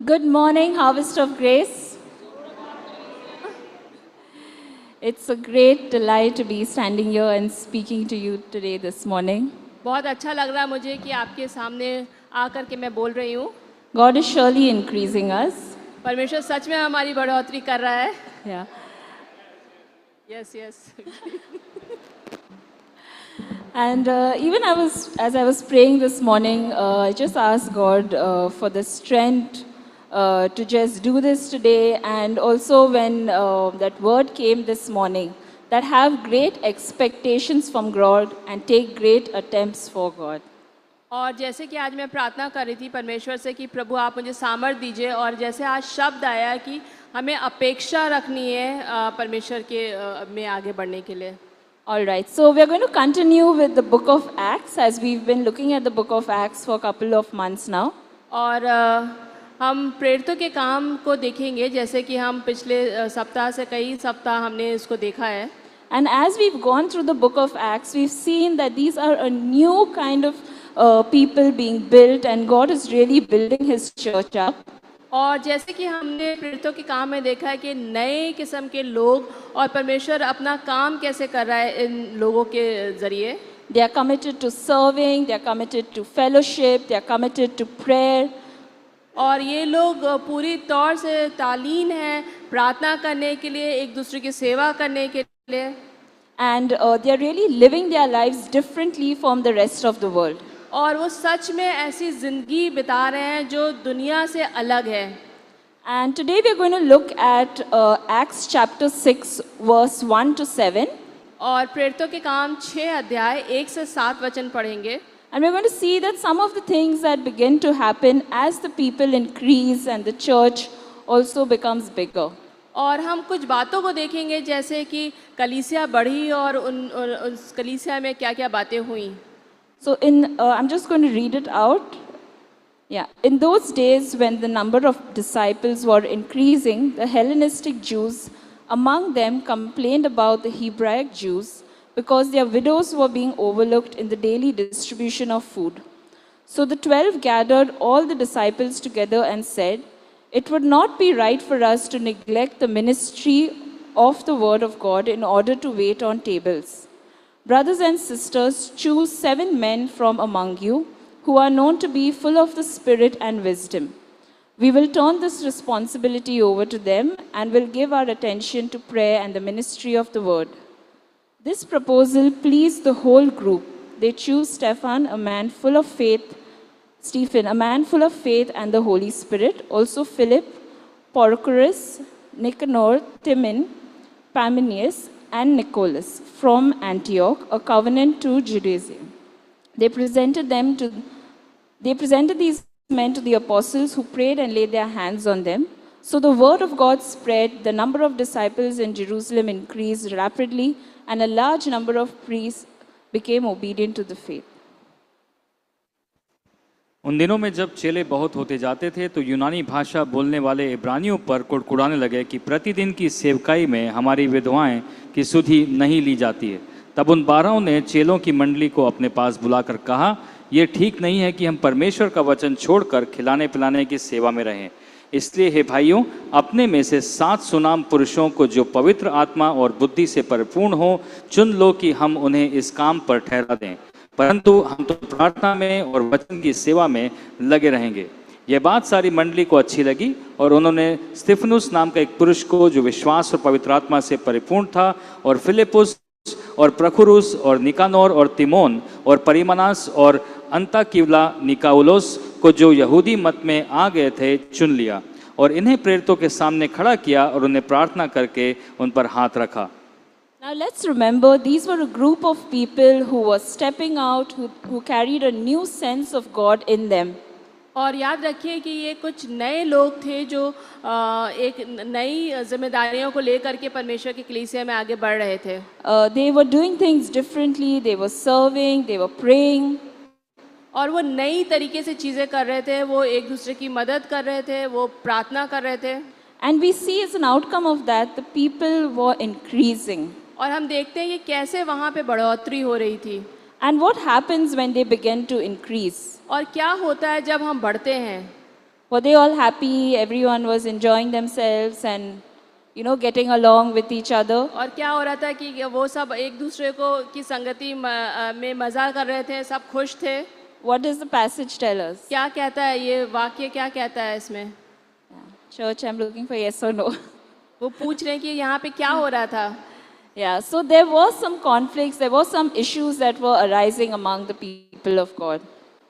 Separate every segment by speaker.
Speaker 1: Good morning, Harvest of Grace. It's a great delight to be standing here and speaking to you today this morning.
Speaker 2: बहुत अच्छा लग रहा है मुझे कि आपके सामने आकर के मैं बोल रही हूँ।
Speaker 1: God is surely increasing us.
Speaker 2: परमेश्वर सच में हमारी बढ़ोतरी कर रहा है।
Speaker 1: Yeah.
Speaker 2: Yes yes
Speaker 1: And even as I was praying this morning, I just asked God for the strength to just do this today. And also when that word came this morning, that have great expectations from God and take great attempts for God.
Speaker 2: और जैसे कि आज मैं प्रार्थना कर रही थी परमेश्वर से कि प्रभु आप मुझे सामर्थ दीजिए, और जैसे आज शब्द आया कि हमें अपेक्षा रखनी है परमेश्वर के में आगे बढ़ने के लिए।
Speaker 1: All right, so we're going to continue with the book of Acts as we've been looking at the book of Acts for a couple of months now.
Speaker 2: और हम प्रेरितों के काम को देखेंगे, जैसे कि हम पिछले सप्ताह से कई सप्ताह हमने इसको देखा है।
Speaker 1: And as we've gone through the book of Acts, we've seen that these are a new kind of people being built, and God is really building His church up.
Speaker 2: और जैसे कि हमने प्रेरितों के काम में देखा है कि नए किस्म के लोग और परमेश्वर अपना काम कैसे कर रहा है इन लोगों के ज़रिए।
Speaker 1: They are committed to serving, they are committed to fellowship, they are committed to prayer.
Speaker 2: और ये लोग पूरी तौर से तालीन है प्रार्थना करने के लिए, एक दूसरे की सेवा करने के लिए।
Speaker 1: And they are really living their lives differently from the rest of the world.
Speaker 2: और वो सच में ऐसी ज़िंदगी बिता रहे हैं जो दुनिया से अलग है।
Speaker 1: And today we are going to look at Acts chapter 6 verse 1 to 7.
Speaker 2: और प्रेरितों के काम 6 अध्याय 1 से 7 वचन पढ़ेंगे।
Speaker 1: And we're going to see that some of the things that begin to happen as the people increase and the church also becomes bigger.
Speaker 2: और हम कुछ बातों को देखेंगे, जैसे कि कलीसिया बढ़ी और उस कलीसिया में क्या-क्या बातें हुई।
Speaker 1: So I'm just going to read it out. Yeah, in those days when the number of disciples were increasing, the Hellenistic Jews among them complained about the Hebraic Jews because their widows were being overlooked in the daily distribution of food. So the 12 gathered all the disciples together and said, "It would not be right for us to neglect the ministry of the word of God in order to wait on tables. Brothers and sisters, choose 7 men from among you who are known to be full of the Spirit and wisdom. We will turn this responsibility over to them and will give our attention to prayer and the ministry of the word." This proposal pleased the whole group. They chose Stephen, a man full of faith and the Holy Spirit, also Philip, Prochorus, Nicanor, Timon, Parmenas, and Nicholas from Antioch, a covenant to Judaism. They presented these men to the apostles, who prayed and laid their hands on them. So the word of God spread, the number of disciples in Jerusalem increased rapidly, and a large number of priests became obedient to the faith.
Speaker 3: उन दिनों में जब चेले बहुत होते जाते थे तो यूनानी भाषा बोलने वाले इब्रानियों पर कुड़कुड़ाने लगे कि प्रतिदिन की सेवकाई में हमारी विधवाएं की सुधि नहीं ली जाती है। तब उन 12 ने चेलों की मंडली को अपने पास बुलाकर कहा, यह ठीक नहीं है कि हम परमेश्वर का वचन छोड़कर खिलाने पिलाने की सेवा में रहें। इसलिए हे भाइयों, अपने में से 7 सुनाम पुरुषों को जो पवित्र आत्मा और बुद्धि से परिपूर्ण हो चुन लो कि हम उन्हें इस काम पर ठहरा दें, परंतु हम तो प्रार्थना में और वचन की सेवा में लगे रहेंगे। यह बात सारी मंडली को अच्छी लगी और उन्होंने स्तिफनुस नाम का एक पुरुष को जो विश्वास और पवित्र आत्मा से परिपूर्ण था, और फिलिपुस और प्रखुरुस और निकानोर और तिमोन और परिमनास और अंताकिवला निकाउलोस को जो यहूदी मत में आ गए थे चुन लिया, और इन्हें प्रेरितों के सामने खड़ा किया और उन्हें प्रार्थना करके उन पर हाथ रखा।
Speaker 1: Now let's remember, these were a group of people who were stepping out, who carried a new sense of God in them.
Speaker 2: और याद रखिए कि ये कुछ नए लोग थे जो एक नई जिम्मेदारियों को लेकर के परमेश्वर की कलीसिया में आगे बढ़ रहे थे।
Speaker 1: They were doing things differently, they were serving, they were praying.
Speaker 2: और वो नई तरीके से चीज़ें कर रहे थे, वो एक दूसरे की मदद कर रहे थे, वो प्रार्थना कर रहे थे।
Speaker 1: And we see as an outcome of that, the people were increasing.
Speaker 2: और हम देखते हैं कि कैसे वहाँ पे बढ़ोतरी हो रही थी।
Speaker 1: And what happens when they begin to increase?
Speaker 2: और क्या होता है जब हम बढ़ते हैं?
Speaker 1: Were they all happy? Everyone was enjoying themselves and, getting along with each other.
Speaker 2: और क्या हो रहा था कि वो सब एक दूसरे को की संगति में मज़ा कर रहे थे, सब खुश थे।
Speaker 1: What does the passage tell us?
Speaker 2: क्या कहता है ये वाक्य, क्या कहता है इसमें?
Speaker 1: Church, I'm looking for yes or no.
Speaker 2: वो पूछ रहे हैं कि यहाँ पे क्या हो रहा था।
Speaker 1: Yeah, so there was some conflicts, there were some issues that were arising among the people of God.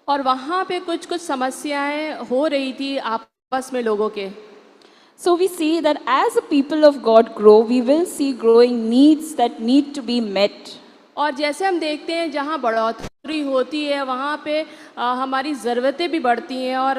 Speaker 2: और वहाँ पे कुछ कुछ समस्याएं हो रही थी आपस में लोगों के।
Speaker 1: So we see that as a people of God grow, we will see growing needs that need to be met.
Speaker 2: और जैसे हम देखते हैं जहाँ बढ़ोतरी होती है वहाँ पे हमारी ज़रूरतें भी बढ़ती हैं और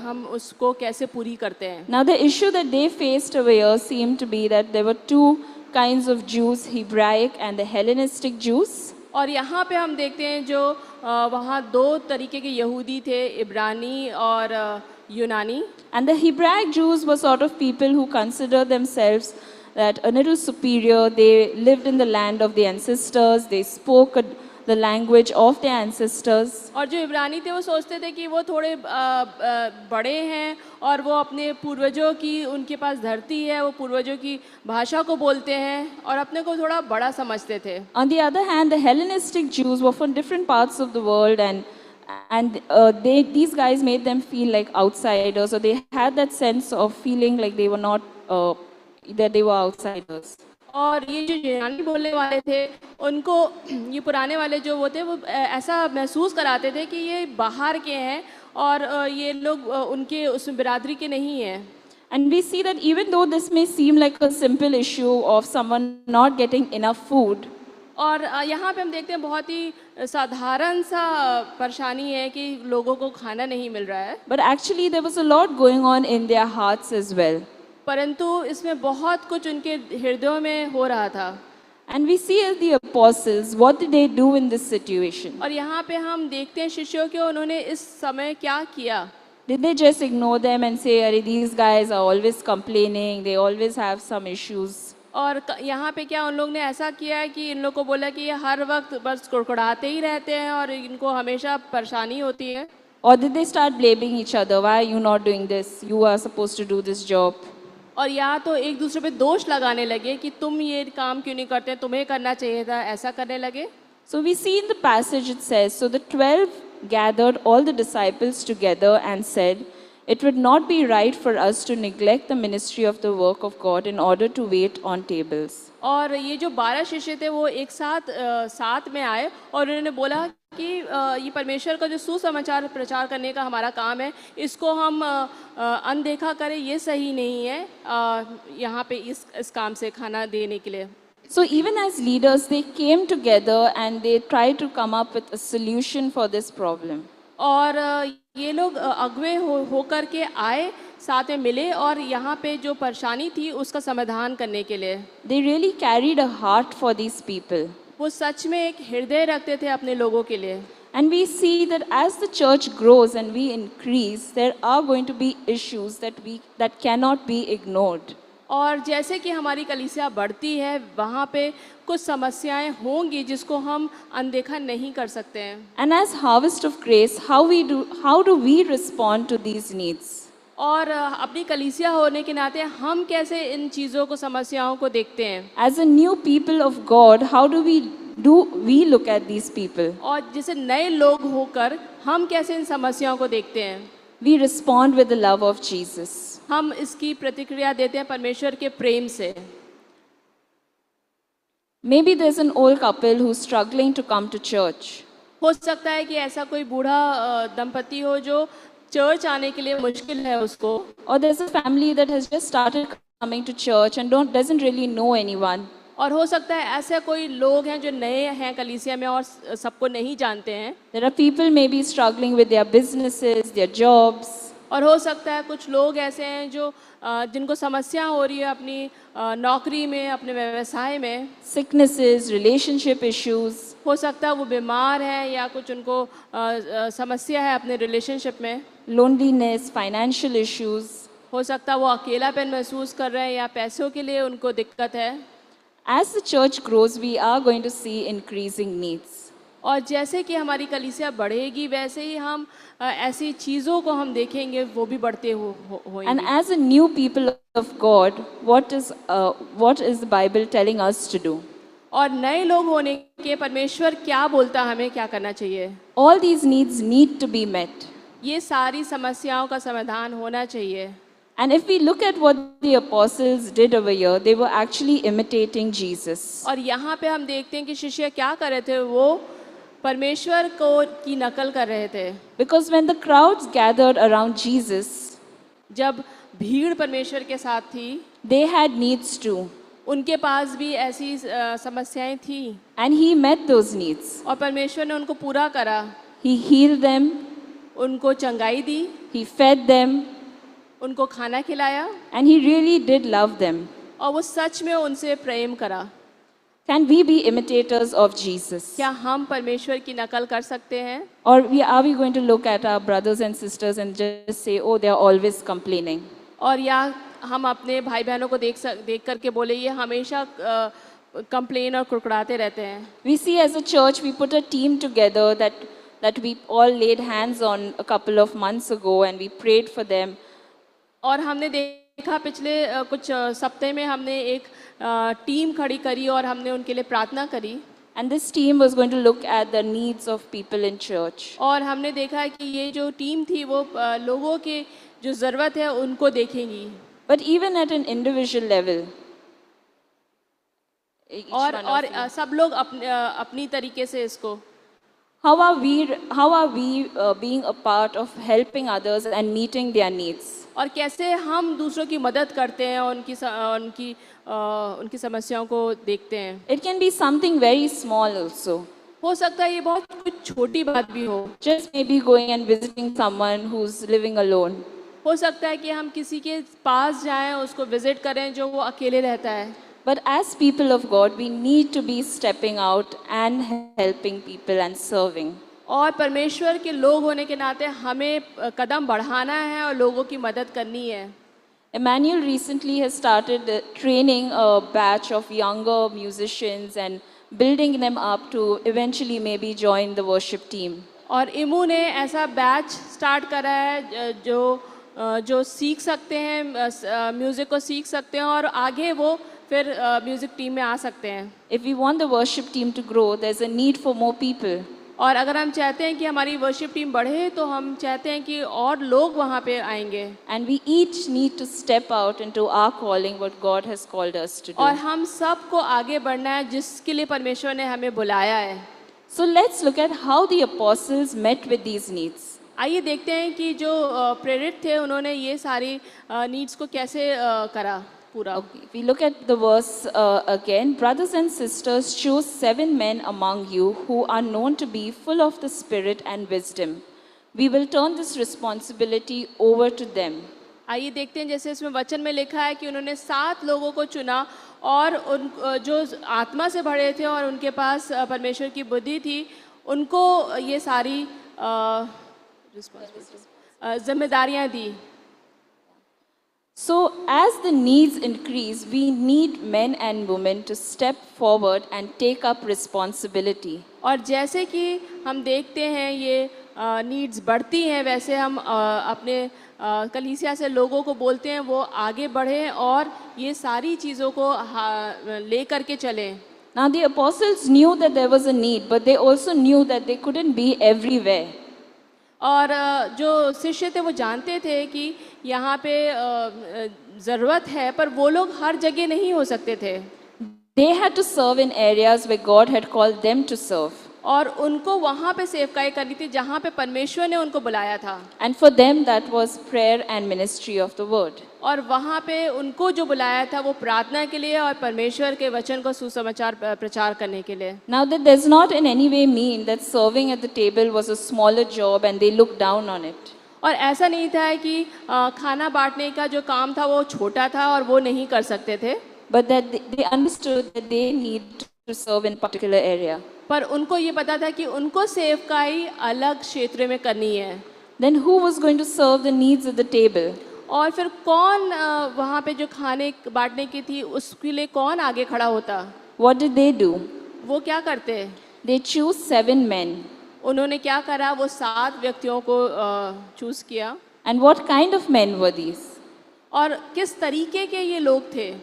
Speaker 2: हम उसको कैसे पूरी करते हैं।
Speaker 1: Now the issue that they faced over here seemed to be that there were two kinds of Jews, Hebraic and the Hellenistic Jews.
Speaker 2: और यहाँ पे हम देखते हैं जो वहाँ दो तरीके के यहूदी थे, इब्रानी और यूनानी।
Speaker 1: And the Hebraic Jews were sort of people who considered themselves that a little superior. They lived in the land of the ancestors. They spoke the language of their ancestors.
Speaker 2: और जो इब्रानी थे वो सोचते थे कि वो थोड़े बड़े हैं और वो अपने पूर्वजों की, उनके पास धरती है, वो पूर्वजों की भाषा को बोलते हैं और अपने को थोड़ा बड़ा समझते थे।
Speaker 1: On the other hand, the Hellenistic Jews were from different parts of the world, and these guys made them feel like outsiders, or they had that sense of feeling like they were not that they were outsiders.
Speaker 2: और ये जो यूनानी बोलने वाले थे उनको ये पुराने वाले जो वो थे वो ऐसा महसूस कराते थे कि ये बाहर के हैं और ये लोग उनके उस बिरादरी के नहीं हैं।
Speaker 1: And we see that even though this may seem like a simple issue of someone not getting enough food,
Speaker 2: और यहाँ पे हम देखते हैं बहुत ही साधारण सा परेशानी है कि लोगों को खाना नहीं मिल रहा है,
Speaker 1: but actually there was a lot going on in their hearts as well.
Speaker 2: परंतु इसमें बहुत कुछ उनके हृदयों में हो रहा था।
Speaker 1: And we see as the apostles, what did they do in this situation?
Speaker 2: और यहाँ पे हम देखते हैं शिष्यों के उन्होंने इस समय क्या किया।
Speaker 1: Did they just ignore them and say, "Arey, these guys are always complaining, they always have some issues"?
Speaker 2: और यहाँ पे क्या उन लोग ने ऐसा किया है कि इन लोग को बोला कि ये हर वक्त बस कुड़कुड़ाते ही रहते हैं और इनको हमेशा परेशानी होती है।
Speaker 1: Or did they start blaming each other? Why are you not doing this? You are supposed to do this job.
Speaker 2: और या तो एक दूसरे पे दोष लगाने लगे कि तुम ये काम क्यों नहीं करते, तुम्हें करना चाहिए था, ऐसा करने लगे।
Speaker 1: So we see in the passage it says, so the 12 gathered all the disciples together and said, "It would not be right for us to neglect the ministry of the work of God in order to wait on tables."
Speaker 2: और ये जो 12 शिष्य थे वो एक साथ में आए और उन्होंने बोला कि ये परमेश्वर का जो सुसमाचार प्रचार करने का हमारा काम है, इसको हम अनदेखा करें, ये सही नहीं है यहाँ पे इस काम से खाना देने के लिए।
Speaker 1: So even as leaders, they came together and they tried to come up with a solution for this problem.
Speaker 2: और ये लोग अगुवे होकर के आए, साथ में मिले और यहाँ पे जो परेशानी थी उसका समाधान करने के लिए।
Speaker 1: They really carried a heart for these people.
Speaker 2: वो सच में एक हृदय रखते थे अपने लोगों के लिए।
Speaker 1: And we see that as the church grows and we increase, there are going to be issues that cannot be ignored.
Speaker 2: और जैसे कि हमारी कलीसिया बढ़ती है वहाँ पे कुछ समस्याएं होंगी जिसको हम अनदेखा नहीं कर सकते हैं।
Speaker 1: And as Harvest of Grace, how do we respond to these needs?
Speaker 2: और अपनी कलीसिया होने के नाते हम कैसे इन चीज़ों को, समस्याओं को देखते हैं।
Speaker 1: As a new people of God, how do we look at these people?
Speaker 2: और जैसे नए लोग होकर हम कैसे इन समस्याओं को देखते हैं।
Speaker 1: We respond with the love of Jesus.
Speaker 2: हम इसकी प्रतिक्रिया देते हैं परमेश्वर के प्रेम से।
Speaker 1: Maybe there's an old couple who's struggling to come to church.
Speaker 2: हो सकता है कि ऐसा कोई बूढ़ा दंपति हो जो चर्च आने के लिए मुश्किल है उसको।
Speaker 1: Or there's a family that has just started coming to church and doesn't really know anyone.
Speaker 2: और हो सकता है ऐसे कोई लोग हैं जो नए हैं कलीसिया में और सबको नहीं जानते हैं।
Speaker 1: There are people maybe struggling with their businesses, their jobs.
Speaker 2: और हो सकता है कुछ लोग ऐसे हैं जो जिनको समस्या हो रही है अपनी नौकरी में, अपने व्यवसाय में।
Speaker 1: Sicknesses, relationship issues.
Speaker 2: हो सकता है वो बीमार हैं या कुछ उनको समस्या है अपने रिलेशनशिप में।
Speaker 1: Loneliness, financial issues.
Speaker 2: हो सकता है वो अकेलापन महसूस कर रहे हैं या पैसों के लिए उनको दिक्कत है।
Speaker 1: As the church grows, we are going to see increasing needs.
Speaker 2: और जैसे कि हमारी कलीसिया बढ़ेगी वैसे ही हम ऐसी चीज़ों को हम देखेंगे वो भी बढ़ते
Speaker 1: And
Speaker 2: होंगे।
Speaker 1: as a new people of God, what is the Bible telling us to do?
Speaker 2: और नए लोग होने के परमेश्वर क्या बोलता है हमें क्या करना चाहिए?
Speaker 1: All these needs need to be met.
Speaker 2: ये सारी समस्याओं का समाधान होना चाहिए।
Speaker 1: And if we look at what the apostles did over here, they were actually imitating Jesus.
Speaker 2: और यहाँ पे हम देखते हैं कि शिष्य क्या कर रहे थे, वो परमेश्वर को की नकल कर रहे थे।
Speaker 1: Because when the crowds gathered around Jesus,
Speaker 2: जब भीड़ परमेश्वर के साथ थी,
Speaker 1: they had needs too.
Speaker 2: उनके पास भी ऐसी समस्याएं थी
Speaker 1: And he met those needs.
Speaker 2: और परमेश्वर ने उनको पूरा करा।
Speaker 1: He healed them,
Speaker 2: उनको चंगाई दी,
Speaker 1: he fed them,
Speaker 2: उनको खाना खिलाया
Speaker 1: and he really did love them.
Speaker 2: और वो सच में उनसे प्रेम करा।
Speaker 1: Can we be imitators of Jesus?
Speaker 2: क्या हम परमेश्वर की नकल कर सकते हैं?
Speaker 1: Or are we going to look at our brothers and sisters and just say, oh, they are always complaining?
Speaker 2: और या हम अपने भाई बहनों को देख करके बोले ये हमेशा कंप्लेन और कुड़कुड़ाते रहते हैं।
Speaker 1: We see as a church, we put a team together that we all laid hands on a couple of months ago and we prayed for them.
Speaker 2: और हमने देखा पिछले कुछ सप्ताह में हमने एक टीम खड़ी करी और हमने उनके लिए प्रार्थना करी।
Speaker 1: And this team was going to look at the needs of people in church.
Speaker 2: और हमने देखा है कि ये जो टीम थी वो लोगों के जो ज़रूरत है उनको देखेंगी।
Speaker 1: But even at an individual level, each
Speaker 2: और
Speaker 1: one of you,
Speaker 2: सब लोग अपनी तरीके से इसको
Speaker 1: how are we being a part of helping others and meeting their needs?
Speaker 2: और कैसे हम दूसरों की मदद करते हैं और उनकी समस्याओं को देखते हैं।
Speaker 1: It can be something very small also.
Speaker 2: हो सकता है ये बहुत कुछ छोटी बात भी हो।
Speaker 1: Just maybe going and visiting someone who's living alone.
Speaker 2: हो सकता है कि हम किसी के पास जाएं, उसको विजिट करें जो वो अकेले रहता है।
Speaker 1: But as people of God, we need to be stepping out and helping people and serving.
Speaker 2: और परमेश्वर के लोग होने के नाते हमें कदम बढ़ाना है और लोगों की मदद करनी है।
Speaker 1: Emmanuel recently has started training a batch of younger musicians and building them up to eventually maybe join the worship team.
Speaker 2: और इमू ने ऐसा बैच स्टार्ट करा है जो सीख सकते हैं, म्यूज़िक को सीख सकते हैं और आगे वो फिर म्यूज़िक टीम में आ सकते हैं।
Speaker 1: If we want the worship team to grow, there's a need for more people.
Speaker 2: और अगर हम चाहते हैं कि हमारी वर्शिप टीम बढ़े तो हम चाहते हैं कि और लोग वहाँ पे आएंगे।
Speaker 1: And we each need to step out into our calling, what God has called us to do.
Speaker 2: और हम सबको आगे बढ़ना है जिसके लिए परमेश्वर ने हमें बुलाया है।
Speaker 1: So let's look at how the apostles met with these needs.
Speaker 2: आइए देखते हैं कि जो प्रेरित थे उन्होंने ये सारी नीड्स को कैसे करा पूरा।
Speaker 1: Okay, if we look at the verse again, brothers and sisters, choose 7 men among you who are known to be full of the Spirit and wisdom. We will turn this responsibility over to them.
Speaker 2: आइए देखते हैं जैसे इसमें वचन में लिखा है कि उन्होंने 7 लोगों को चुना और उन जो आत्मा से भरे थे और उनके पास परमेश्वर की बुद्धि थी, उनको ये सारी जिम्मेदारियां दी।
Speaker 1: So, as the needs increase, we need men and women to step forward and take up responsibility.
Speaker 2: और जैसे कि हम देखते हैं ये नीड्स बढ़ती हैं, वैसे हम अपने कलीसिया से लोगों को बोलते हैं वो आगे बढ़ें और ये सारी चीज़ों को ले करके चलें।
Speaker 1: Now, the apostles knew that there was a need, but they also knew that they couldn't be everywhere.
Speaker 2: और जो शिष्य थे वो जानते थे कि यहाँ पे ज़रूरत है, पर वो लोग हर जगह नहीं हो सकते थे।
Speaker 1: They had to serve in areas where God had called them to serve.
Speaker 2: और उनको वहाँ पे सेवकाई करनी थी जहाँ पे परमेश्वर ने उनको बुलाया था।
Speaker 1: And for them, that was prayer and ministry of the word.
Speaker 2: और वहाँ पे उनको जो बुलाया था वो प्रार्थना के लिए और परमेश्वर के वचन को सुसमाचार प्रचार करने के लिए।
Speaker 1: Now, that does not in any way mean that serving at the table was a smaller job and they looked down on it.
Speaker 2: और ऐसा नहीं था कि खाना बांटने का जो काम था वो छोटा था और वो नहीं कर सकते थे।
Speaker 1: But that they understood that they need to serve in a particular area.
Speaker 2: पर उनको ये पता था कि उनको सेवकाई अलग क्षेत्र में करनी है।
Speaker 1: Then who was going to serve the needs of the table?
Speaker 2: और फिर कौन वहाँ पे जो खाने बांटने की थी उसके लिए कौन आगे खड़ा होता?
Speaker 1: What did they do?
Speaker 2: वो क्या करते?
Speaker 1: They choose 7 men.
Speaker 2: उन्होंने क्या करा, वो 7 व्यक्तियों को चूज किया।
Speaker 1: And what kind of men were these?
Speaker 2: और किस तरीके के ये लोग थे?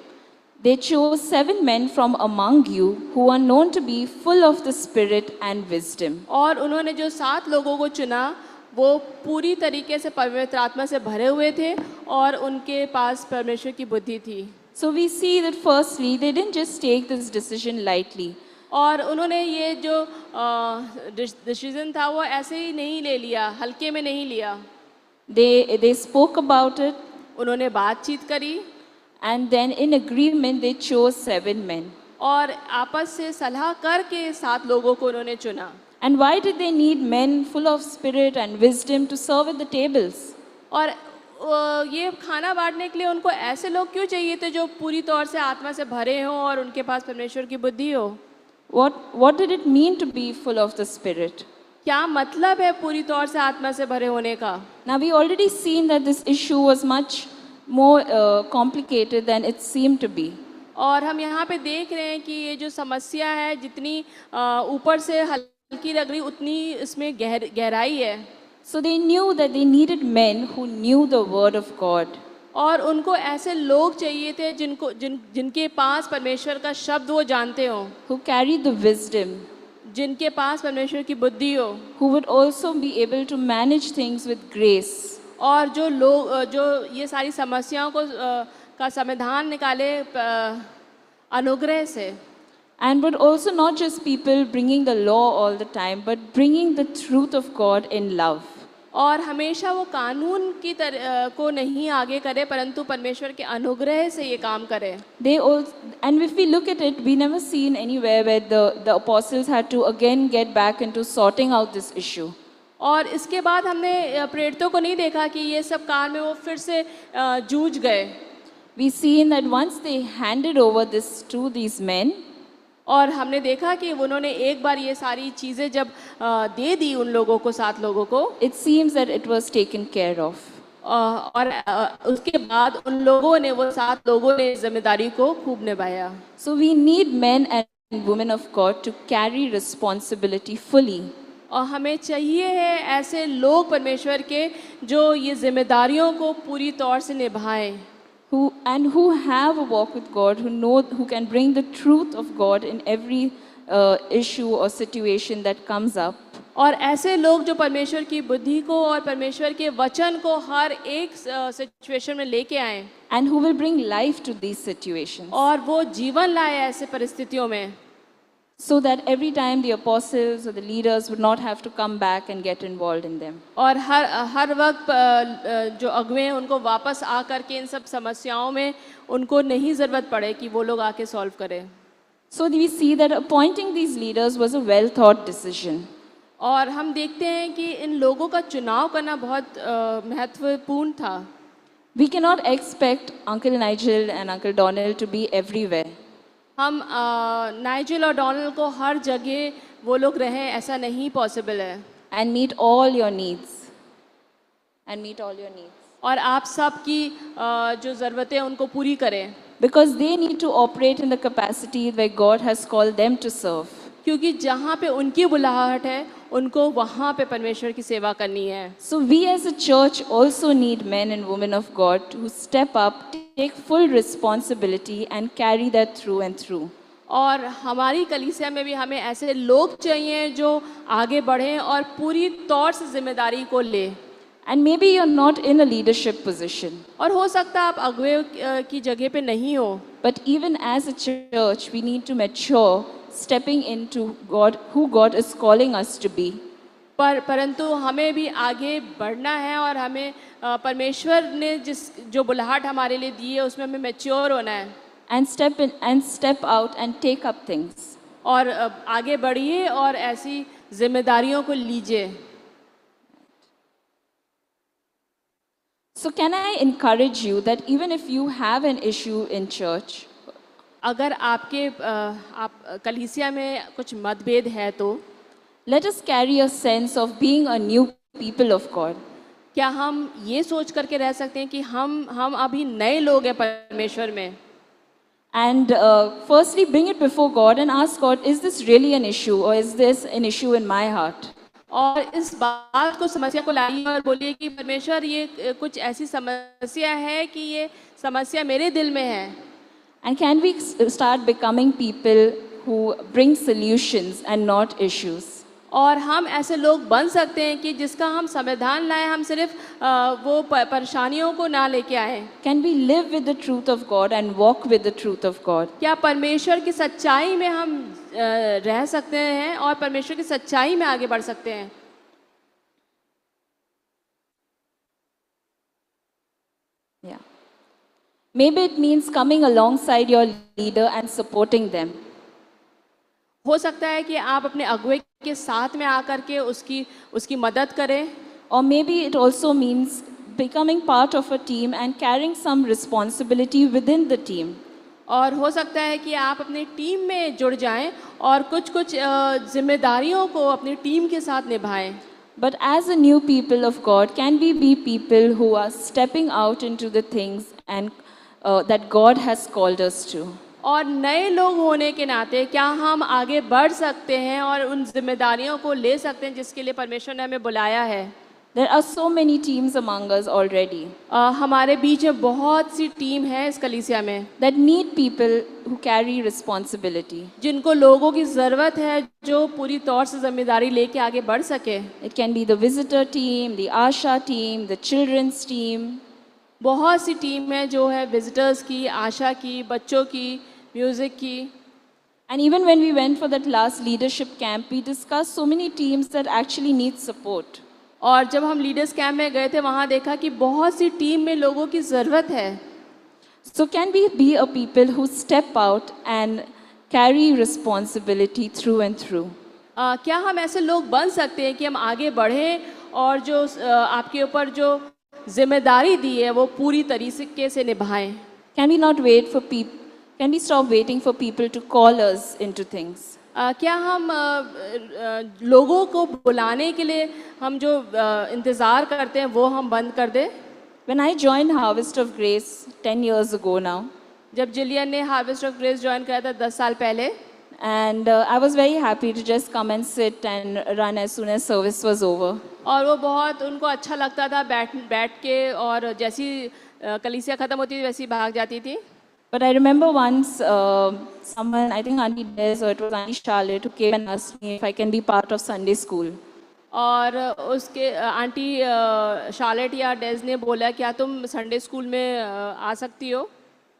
Speaker 1: They chose 7 men from among you who are known to be full of the Spirit and wisdom.
Speaker 2: और उन्होंने जो 7 लोगों को चुना वो पूरी तरीके से पवित्र आत्मा से भरे हुए थे और उनके पास परमेश्वर की बुद्धि थी।
Speaker 1: So we see that firstly, they didn't just take this decision lightly.
Speaker 2: और उन्होंने ये जो डिसीजन था वो ऐसे ही नहीं ले लिया, हल्के में नहीं लिया।
Speaker 1: They spoke about it,
Speaker 2: उन्होंने बातचीत करी
Speaker 1: and then in agreement they chose 7 men.
Speaker 2: और आपस से सलाह करके 7 लोगों को उन्होंने चुना।
Speaker 1: And why did they need men full of spirit and wisdom to serve at the tables?
Speaker 2: और ये खाना बांटने के लिए उनको ऐसे लोग क्यों चाहिए थे जो पूरी तौर से आत्मा से भरे हों और उनके पास परमेश्वर की बुद्धि हो?
Speaker 1: What did it mean to be full of the Spirit?
Speaker 2: क्या मतलब है पूरी तौर से आत्मा से भरे होने का?
Speaker 1: Now we already seen that this issue was much more complicated than it seemed to be.
Speaker 2: और हम यहाँ पे देख रहे हैं कि ये जो समस्या है जितनी ऊपर से हल्की लग रही उतनी इसमें गहराई है।
Speaker 1: So they knew that they needed men who knew the word of God.
Speaker 2: और उनको ऐसे लोग चाहिए थे जिनके पास परमेश्वर का शब्द वो जानते हो,
Speaker 1: Who carried the wisdom,
Speaker 2: जिनके पास परमेश्वर की बुद्धि हो,
Speaker 1: who would also be able to manage things with grace.
Speaker 2: और जो लोग जो ये सारी समस्याओं को का समाधान निकाले अनुग्रह से।
Speaker 1: And would also not just people bringing the law all the time, but bringing the truth of God in love.
Speaker 2: और हमेशा वो कानून की को नहीं आगे करे परंतु परमेश्वर के अनुग्रह से ये काम करे।
Speaker 1: They all, and if we look at it, we never seen anywhere where the apostles had to again get back into sorting out this issue.
Speaker 2: और इसके बाद हमने प्रेरितों को नहीं देखा कि ये सब काम में वो फिर से जूझ गए।
Speaker 1: We seen that once they handed over this to these men,
Speaker 2: और हमने देखा कि उन्होंने एक बार ये सारी चीज़ें जब दे दी उन लोगों को 7 लोगों को,
Speaker 1: it seems that it was taken care of.
Speaker 2: और उसके बाद उन लोगों ने वो 7 लोगों ने जिम्मेदारी को खूब निभाया।
Speaker 1: So we need men and women of God to carry responsibility fully.
Speaker 2: और हमें चाहिए है ऐसे लोग परमेश्वर के जो ये जिम्मेदारियों को पूरी तौर से निभाएं,
Speaker 1: who have a walk with God, who can bring the truth of God in every issue or situation that comes up.
Speaker 2: और ऐसे लोग जो परमेश्वर की बुद्धि को और परमेश्वर के वचन को हर एक सिचुएशन में लेके आए,
Speaker 1: And who will bring life to these situations.
Speaker 2: और वो जीवन लाए ऐसे परिस्थितियों में,
Speaker 1: So that every time the apostles or the leaders would not have to come back and get involved in them.
Speaker 2: और हर वक्त जो अगुए हैं उनको वापस आ करके इन सब समस्याओं में उनको नहीं ज़रूरत पड़े कि वो लोग आके सॉल्व करें।
Speaker 1: So we see that appointing these leaders was a well thought decision.
Speaker 2: और हम देखते हैं कि इन लोगों का चुनाव करना बहुत महत्वपूर्ण था।
Speaker 1: We cannot expect Uncle Nigel and Uncle Donald to be everywhere.
Speaker 2: हम नाइजल और डोनाल्ड को हर जगह वो लोग रहें ऐसा नहीं पॉसिबल है।
Speaker 1: And meet all your needs.
Speaker 2: और आप सब की जो ज़रूरतें उनको पूरी करें।
Speaker 1: Because they need to operate in the capacity where God has called them to serve.
Speaker 2: क्योंकि जहाँ पे उनकी बुलाहट है उनको वहाँ पे परमेश्वर की सेवा करनी है।
Speaker 1: So we as a church also need men and women of God to step up, take full responsibility and carry that through and through.
Speaker 2: और हमारी कलीसिया में भी हमें ऐसे लोग चाहिए जो आगे बढ़ें और पूरी तौर से जिम्मेदारी को ले।
Speaker 1: And maybe you're not in a leadership position.
Speaker 2: और हो सकता है आप अगुवे की जगह पे नहीं हो।
Speaker 1: But even as a church, we need to mature, stepping into God, who God is calling us to be.
Speaker 2: परंतु हमें भी आगे बढ़ना है और हमें परमेश्वर ने जो बुलाहट हमारे लिए दी है उसमें हमें मैच्योर होना है।
Speaker 1: And step in and step out and take up things.
Speaker 2: और आगे बढ़िए और ऐसी जिम्मेदारियों को लीजिए।
Speaker 1: So can I encourage you that even if you have an issue in church,
Speaker 2: अगर आप कलीसिया में कुछ मतभेद है तो
Speaker 1: let us carry a sense of being a new people of God.
Speaker 2: क्या हम ये सोच करके रह सकते हैं कि हम अभी नए लोग हैं परमेश्वर में?
Speaker 1: And firstly, bring it before God and ask God, is this really an issue or is this an issue in my heart?
Speaker 2: और इस बात को समस्या को लाइए और बोलिए कि परमेश्वर ये कुछ ऐसी समस्या है कि ये समस्या मेरे दिल में है।
Speaker 1: And can we start becoming people who bring solutions and not issues?
Speaker 2: और हम ऐसे लोग बन सकते हैं कि जिसका हम समाधान लाएं, हम सिर्फ वो परेशानियों को ना लेके आए।
Speaker 1: Can we live with the truth of God and walk with the truth of God?
Speaker 2: क्या परमेश्वर की सच्चाई में हम रह सकते हैं और परमेश्वर की सच्चाई में आगे बढ़ सकते हैं?
Speaker 1: Yeah. Maybe it means coming alongside your leader and supporting them.
Speaker 2: हो सकता है कि आप अपने अगुवे के साथ में आकर के उसकी मदद करें।
Speaker 1: Or maybe it also means becoming part of a team and carrying some responsibility within the team.
Speaker 2: और हो सकता है कि आप अपनी टीम में जुड़ जाएं और कुछ जिम्मेदारियों को अपनी टीम के साथ निभाएं।
Speaker 1: But as a new people of God, can we be people who are stepping out into the things and that God has called us to?
Speaker 2: और नए लोग होने के नाते क्या हम आगे बढ़ सकते हैं और उन जिम्मेदारियों को ले सकते हैं जिसके लिए परमेश्वर ने हमें बुलाया है?
Speaker 1: There are so many teams among us already
Speaker 2: हमारे बीच में बहुत सी टीम है इस कलीसिया में
Speaker 1: that need people who carry responsibility.
Speaker 2: जिनको लोगों की ज़रूरत है जो पूरी तौर से जिम्मेदारी लेके आगे बढ़ सके।
Speaker 1: It can be the visitor team, the Asha team, the children's team.
Speaker 2: बहुत सी टीम है जो है विजिटर्स की, आशा की, बच्चों की, म्यूज़िक की।
Speaker 1: And even when we went for that last leadership camp, we discussed so many teams that actually need support.
Speaker 2: और जब हम लीडर्स कैंप में गए थे वहाँ देखा कि बहुत सी टीम में लोगों की ज़रूरत है।
Speaker 1: So can we be a people who step out and carry responsibility through and through?
Speaker 2: क्या हम ऐसे लोग बन सकते हैं कि हम आगे बढ़ें और जो आपके ऊपर जो जिम्मेदारी दी है वो पूरी तरीके से निभाएं?
Speaker 1: Can we not wait for people? Can we stop waiting for people to call us into things?
Speaker 2: क्या हम लोगों को बुलाने के लिए हम जो इंतज़ार करते हैं वो हम बंद कर दें?
Speaker 1: When I joined Harvest of Grace 10 years ago now,
Speaker 2: जब जिलियन ने हार्वेस्ट ऑफ ग्रेस ज्वाइन किया था 10 साल पहले,
Speaker 1: and I was very happy to just come and sit and run as soon as service was over.
Speaker 2: और वो बहुत उनको अच्छा लगता था बैठ के, और जैसी कलीसिया ख़त्म होती थी वैसी भाग जाती थी।
Speaker 1: But I remember once someone, I think Auntie Des or it was Auntie Charlotte, who came and asked me if I can be part of Sunday school.
Speaker 2: और उसके आंटी शार्लेट या डेज ने बोला क्या तुम संडे स्कूल में आ सकती हो?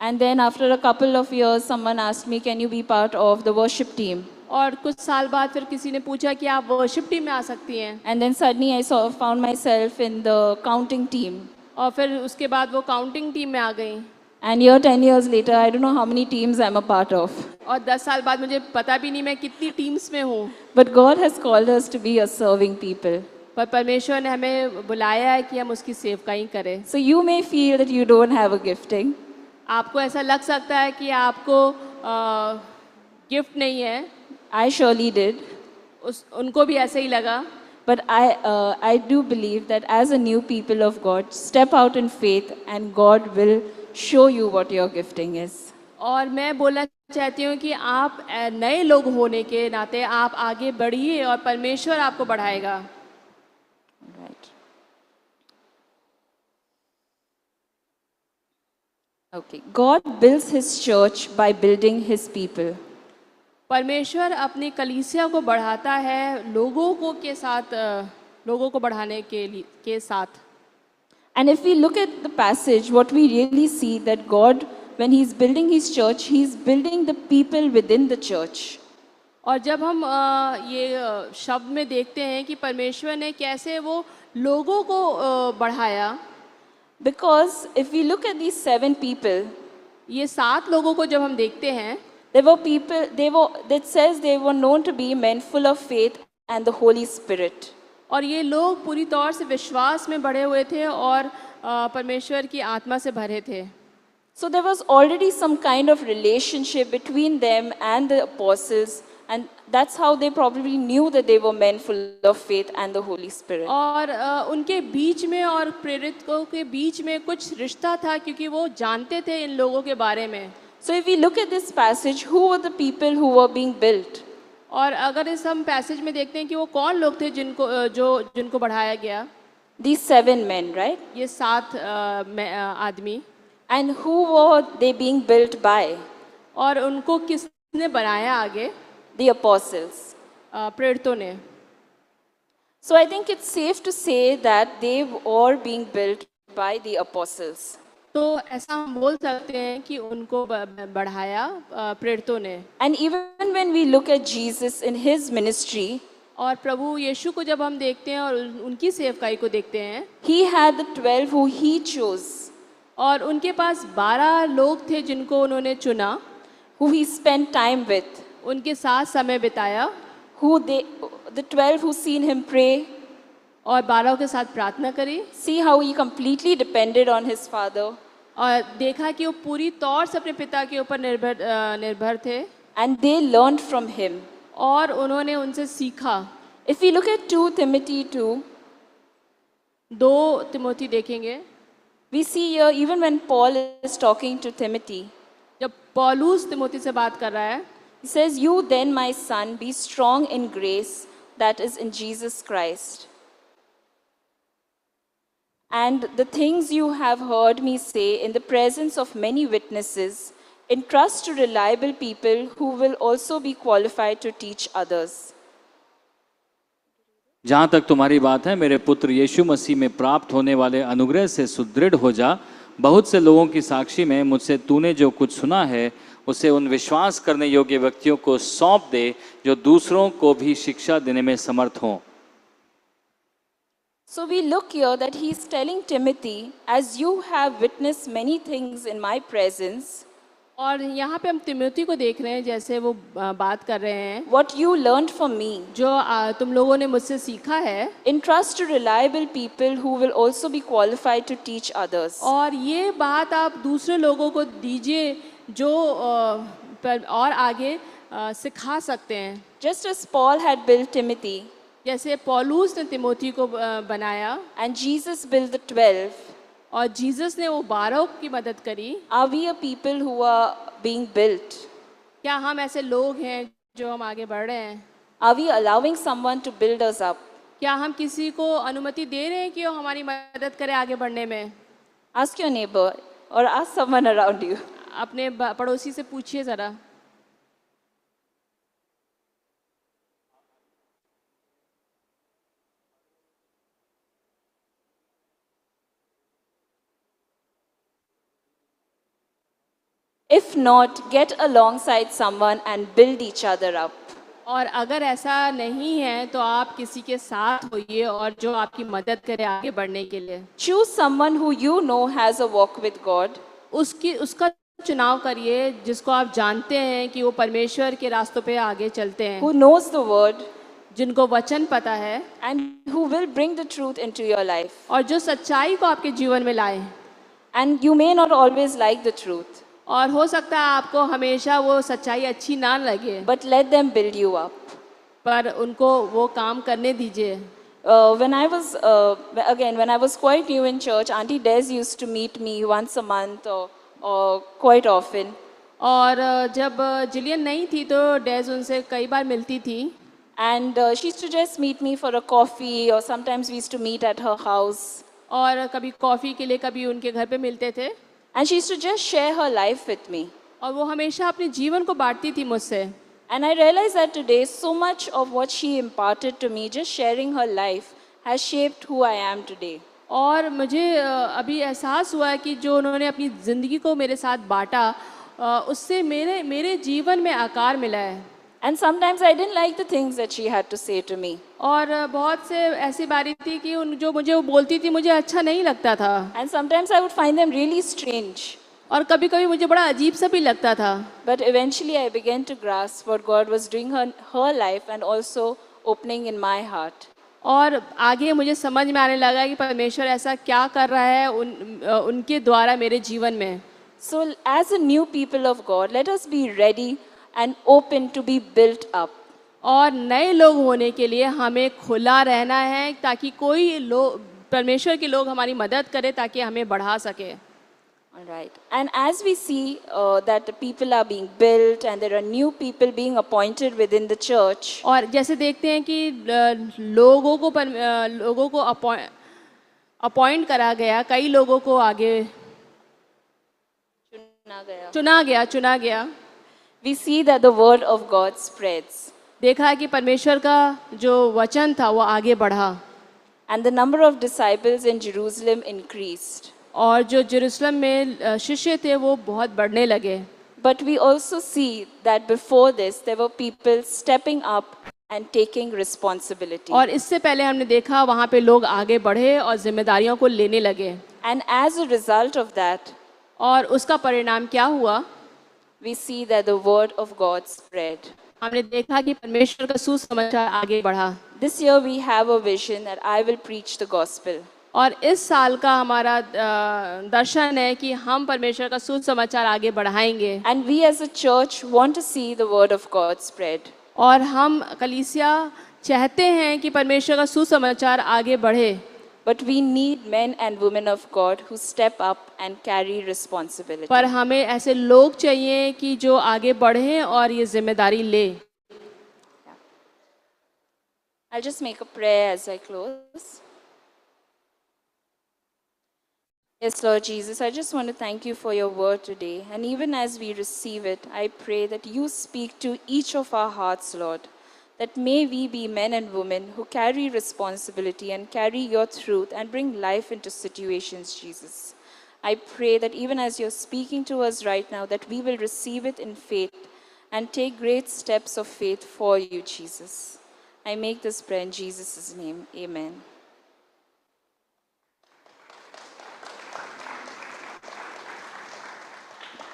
Speaker 1: And then after a couple of years, someone asked me, can you be part of the worship team?
Speaker 2: और कुछ साल बाद फिर किसी ने पूछा कि आप वर्शिप टीम में आ सकती हैं।
Speaker 1: And then suddenly I found myself in the counting team.
Speaker 2: और फिर उसके बाद वो काउंटिंग टीम में आ गई।
Speaker 1: And here 10 years later, I don't know how many teams I'm a part of.
Speaker 2: और 10 साल बाद मुझे पता भी नहीं मैं कितनी टीम्स में हूँ।
Speaker 1: But God has called us to be a serving people.
Speaker 2: पर परमेश्वर ने हमें बुलाया है कि हम उसकी सेवकाई करें।
Speaker 1: So you may feel that you don't have a gifting.
Speaker 2: आपको ऐसा लग सकता है कि आपको गिफ्ट नहीं है।
Speaker 1: I surely did.
Speaker 2: उनको भी ऐसे ही लगा।
Speaker 1: But I do believe that as a new people of God, step out in faith and God will show you what your gifting is.
Speaker 2: और मैं बोलना चाहती हूँ कि आप नए लोग होने के नाते आप आगे बढ़िए और परमेश्वर आपको बढ़ाएगा।
Speaker 1: Right. Okay. God builds his church by building his people.
Speaker 2: परमेश्वर अपनी कलीसिया को बढ़ाता है लोगों को बढ़ाने के साथ।
Speaker 1: And if we look at the passage, what we really see that God, when he's building his church, he's building the people within the church.
Speaker 2: और जब हम ये शब्द में देखते हैं कि परमेश्वर ने कैसे वो लोगों को बढ़ाया,
Speaker 1: Because if we look at these 7 people,
Speaker 2: ये 7 लोगों को जब हम देखते हैं,
Speaker 1: there were people, that says they were known to be men full of faith and the Holy Spirit.
Speaker 2: और ये लोग पूरी तौर से विश्वास में बढ़े हुए थे और परमेश्वर की आत्मा से भरे थे।
Speaker 1: So there was already some kind of relationship between them and the apostles, and that's how they probably knew that they were men full of faith and the Holy Spirit.
Speaker 2: और उनके बीच में और प्रेरितों के बीच में कुछ रिश्ता था क्योंकि वो जानते थे इन लोगों के बारे में।
Speaker 1: So if we look at this passage, who were the people who were being built?
Speaker 2: और अगर इस हम पैसेज में देखते हैं कि वो कौन लोग थे जिनको बढ़ाया गया,
Speaker 1: These 7 men, right?
Speaker 2: ये 7 आदमी,
Speaker 1: And who were they being built by?
Speaker 2: और उनको किसने बनाया आगे?
Speaker 1: The apostles.
Speaker 2: प्रेरितों ने।
Speaker 1: So I think it's safe to say that they were being built by the apostles.
Speaker 2: तो ऐसा हम बोल सकते हैं कि उनको बढ़ाया प्रेरितों ने।
Speaker 1: And even when we look at Jesus in his ministry,
Speaker 2: और प्रभु यीशु को जब हम देखते हैं और उनकी सेवकाई को देखते हैं,
Speaker 1: he had the 12 who he chose,
Speaker 2: और उनके पास 12 लोग थे जिनको उन्होंने चुना,
Speaker 1: who he spent time with,
Speaker 2: उनके साथ समय बिताया,
Speaker 1: the 12 who seen him pray,
Speaker 2: और 12 के साथ प्रार्थना करी,
Speaker 1: see how he completely depended on his father,
Speaker 2: और देखा कि वो पूरी तौर से अपने पिता के ऊपर निर्भर थे,
Speaker 1: and they learned from him.
Speaker 2: और उन्होंने उनसे सीखा।
Speaker 1: If we look at 2 Timothy 2,
Speaker 2: 2 Timothy देखेंगे,
Speaker 1: we see here even when Paul is talking to Timothy,
Speaker 2: जब पौलुस तिमोथी से बात कर रहा है,
Speaker 1: he says, "You then, my son, be strong in grace that is in Jesus Christ. And the things you have heard me say in the presence of many witnesses, entrust to reliable people who will also be qualified to teach others."
Speaker 3: जहाँ तक तुम्हारी बात है, मेरे पुत्र यीशु मसीह में प्राप्त होने वाले अनुग्रह से सुदृढ़ हो जा। बहुत से लोगों की साक्षी में मुझसे तूने जो कुछ सुना है उसे उन विश्वास करने योग्य व्यक्तियों को सौंप दे जो दूसरों को भी शिक्षा देने में समर्थ हों।
Speaker 1: So we look here that he is telling Timothy, as you have witnessed many things in my presence,
Speaker 2: और यहाँ पे हम तिमोथी को देख रहे हैं, जैसे वो बात कर रहे हैं,
Speaker 1: what you learned from me,
Speaker 2: जो तुम लोगों ने मुझसे सीखा है,
Speaker 1: entrust to reliable people who will also be qualified to teach others.
Speaker 2: और ये बात आप दूसरे लोगों को दीजिए जो और आगे सिखा सकते हैं।
Speaker 1: Just as Paul had built Timothy,
Speaker 2: जैसे पौलुस ने तिमोथी को बनाया,
Speaker 1: and Jesus built the 12,
Speaker 2: और जीसस ने वो 12 की मदद करी,
Speaker 1: are we a people who are being built?
Speaker 2: क्या हम ऐसे लोग हैं जो हम आगे बढ़ रहे हैं?
Speaker 1: Are we allowing someone to build us up?
Speaker 2: क्या हम किसी को अनुमति दे रहे हैं कि वो हमारी मदद करे आगे बढ़ने में?
Speaker 1: Ask your neighbor or ask someone around you.
Speaker 2: अपने पड़ोसी से पूछिए ज़रा।
Speaker 1: If not, get alongside someone and build each other up.
Speaker 2: और अगर ऐसा नहीं है तो आप किसी के साथ होइए और जो आपकी मदद करे आगे बढ़ने के लिए।
Speaker 1: Choose someone who you know has a walk with God,
Speaker 2: उसका चुनाव करिए जिसको आप जानते हैं कि वो परमेश्वर के रास्तों पे आगे चलते हैं,
Speaker 1: who knows the word,
Speaker 2: जिनको वचन पता है,
Speaker 1: and who will bring the truth into your life.
Speaker 2: और जो सच्चाई को आपके जीवन में लाए।
Speaker 1: And you may not always like the truth,
Speaker 2: और हो सकता है आपको हमेशा वो सच्चाई अच्छी ना लगे,
Speaker 1: but let them build you up.
Speaker 2: पर उनको वो काम करने दीजिए।
Speaker 1: When I was quite new in church, Auntie Des used to meet me once a month or quite often.
Speaker 2: और जब जिलियन नहीं थी तो डेज उनसे कई बार मिलती थी।
Speaker 1: And she used to just meet me for a coffee, or sometimes we used to meet at her house.
Speaker 2: और कभी कॉफ़ी के लिए कभी उनके घर पे मिलते थे।
Speaker 1: And she used to just share her life with me.
Speaker 2: और वो हमेशा अपने जीवन को बांटती थी मुझसे।
Speaker 1: And I realized that today, so much of what she imparted to me, just sharing her life, has shaped who I am today.
Speaker 2: और मुझे अभी एहसास हुआ है कि जो उन्होंने अपनी ज़िंदगी को मेरे साथ बांटा, उससे मेरे जीवन में आकार मिला है।
Speaker 1: And sometimes I didn't like the things that she had to say to me.
Speaker 2: और बहुत से ऐसी बारी थी कि जो मुझे वो बोलती थी मुझे अच्छा नहीं लगता था।
Speaker 1: And sometimes I would find them really strange.
Speaker 2: और कभी कभी मुझे बड़ा अजीब सा भी लगता था।
Speaker 1: But eventually I began to grasp what God was doing in her life and also opening in my heart.
Speaker 2: और आगे मुझे समझ में आने लगा कि परमेश्वर ऐसा क्या कर रहा है उनके द्वारा मेरे जीवन में।
Speaker 1: So as a new people of God, let us be ready and open to be built up.
Speaker 2: और नए लोग होने के लिए हमें खुला रहना है ताकि कोई लोग परमेश्वर के लोग हमारी मदद करें ताकि हमें बढ़ा सके।
Speaker 1: All right. And as we see that the people are being built and there are new people being appointed within the church,
Speaker 2: और जैसे देखते हैं कि लोगों को अपॉइंट करा गया, कई लोगों को आगे चुना गया,
Speaker 1: we see that the word of God spreads.
Speaker 2: देखा है कि परमेश्वर का जो वचन था वो आगे बढ़ा
Speaker 1: And the number of disciples in Jerusalem increased.
Speaker 2: और जो यरूशलेम में शिष्य थे वो बहुत बढ़ने लगे.
Speaker 1: But we also see that before this, there were people stepping up and taking responsibility.
Speaker 2: और इससे पहले हमने देखा वहाँ पे लोग आगे बढ़े और जिम्मेदारियों को लेने लगे.
Speaker 1: And as a result of that,
Speaker 2: और उसका परिणाम क्या हुआ?
Speaker 1: we see that the word of God spread.
Speaker 2: हमने देखा कि परमेश्वर का सुसमाचार आगे बढ़ा.
Speaker 1: This year we have a vision that I will preach the gospel.
Speaker 2: और इस साल का हमारा दर्शन है कि हम परमेश्वर का सुसमाचार आगे बढ़ाएंगे.
Speaker 1: And we as a church want to see the word of God spread.
Speaker 2: और हम कलीसिया चाहते हैं कि परमेश्वर का सुसमाचार आगे बढ़े.
Speaker 1: But we need men and women of God who step up and carry responsibility.
Speaker 2: पर हमें ऐसे लोग चाहिए कि जो आगे बढ़ें और ये जिम्मेदारी ले.
Speaker 1: I'll just make a prayer as I close. Yes, Lord Jesus, I just want to thank you for your word today. And even as we receive it, I pray that you speak to each of our hearts, Lord. That may we be men and women who carry responsibility and carry your truth and bring life into situations, Jesus. I pray that even as you're speaking to us right now, that we will receive it in faith and take great steps of faith for you, Jesus. I make this prayer in Jesus' name. Amen.